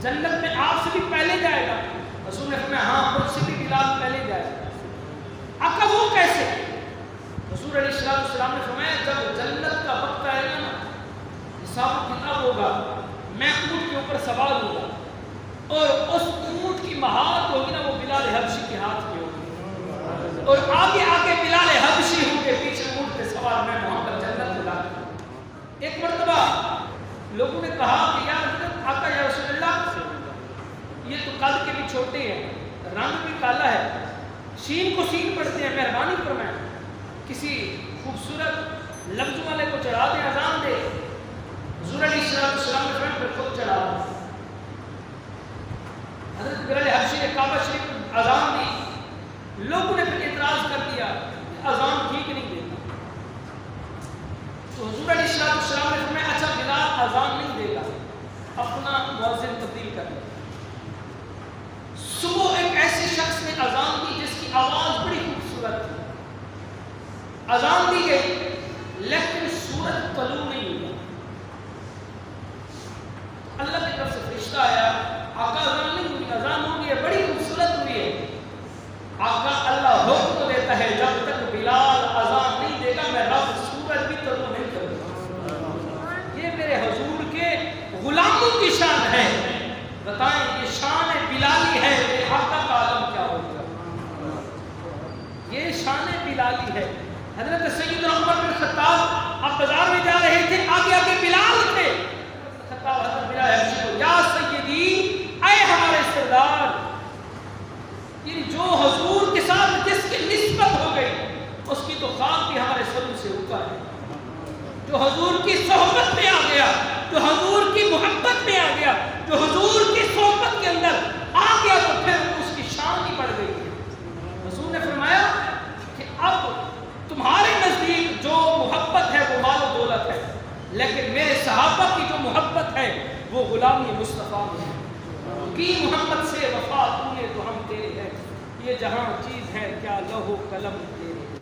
جنت میں آپ سے بھی پہلے جائے گا؟ رسول نے فرمایا ہاں مجھ سے بھی بلال پہلے جائے گا۔ آقا وہ کیسے؟ رسول علیہ السلام نے فرمایا جب جنت کا وقت آئے گا نا، حساب کتاب ہوگا، میں اونٹ کے اوپر سوار ہوں گا اور اس اونٹ کی مہار ہوگی نا وہ بلال حبشی کے ہاتھ میں ہوگی، اور آگے آگے بلال حبشی ہوں گے، پیچھے اونٹ کے سوار میں محمد جنت میں لاؤں گا۔ ایک مرتبہ لوگوں نے کہا کہ یا حضرت آقا یا رسول اللہ یہ تو قد کے بھی چھوٹے ہیں، رنگ بھی کالا ہے، شین کو سین پڑھتے ہیں، مہربانی فرمائیں کسی خوبصورت لفظ والے کو چڑھا دیں، اذان دے۔ حضور علیہ السلام نے فرمایا پھر خود چڑھا دیں۔ حضرت بلال حبشی نے کعبہ شریف کو اذان دی، لوگوں نے پھر اعتراض کر دیا اذان ٹھیک نہیں دیتا، تو حضور علیہ السلام نے فرمایا اچھا بلال اذان نہیں دے گا، اپنا مؤذن تبدیل کر لے۔ صبح ایک ایسے شخص نے اذان دی جس کی آواز بڑی خوبصورت تھی، اذان دی گئی لیکن سورج طلوع نہیں ہوا۔ اللہ کی طرف سے فرشتہ آیا، آقا اذان نہیں ہوئی، اذان ہوئی ہے، بڑی خوبصورت ہوئی ہے۔ آقا اللہ حکم دیتا ہے جب تک بلال اذان نہیں دے گا میں رب سورج بھی طلوع نہیں کروں گا۔ یہ میرے حضور کے غلاموں کی شان ہے، بتائیں یہ شان بلالی ہے، میرے آقا کا عالم کیا ہوگا؟ یہ شان بلالی ہے۔ حضرت سیدنا عمر بن خطاب آپ بازار میں جا رہے تھے، آگے آگے بلال تھے، خطاب حضرت بلال حبشی کو یا سیدی اے ہمارے سردار، یہ جو حضور کے ساتھ جس کی نسبت ہو گئی اس کی تو خواب بھی ہمارے سروں سے اوپر ہے، جو حضور کی صحبت میں آ گیا، جو حضور کی محبت میں آ گیا، جو حضور کی صحبت کے اندر آ گیا تو پھر اس کی شان ہی بڑھ گئی ہے۔ حضور نے فرمایا کہ اب تمہارے نزدیک جو محبت ہے وہ مال و دولت ہے، لیکن میرے صحابہ کی جو محبت ہے وہ غلامی مصطفیٰ میں ہے۔ کی محمد سے وفا تو نے تو ہم تیرے ہیں، یہ جہاں چیز ہے کیا لوح و قلم تیرے۔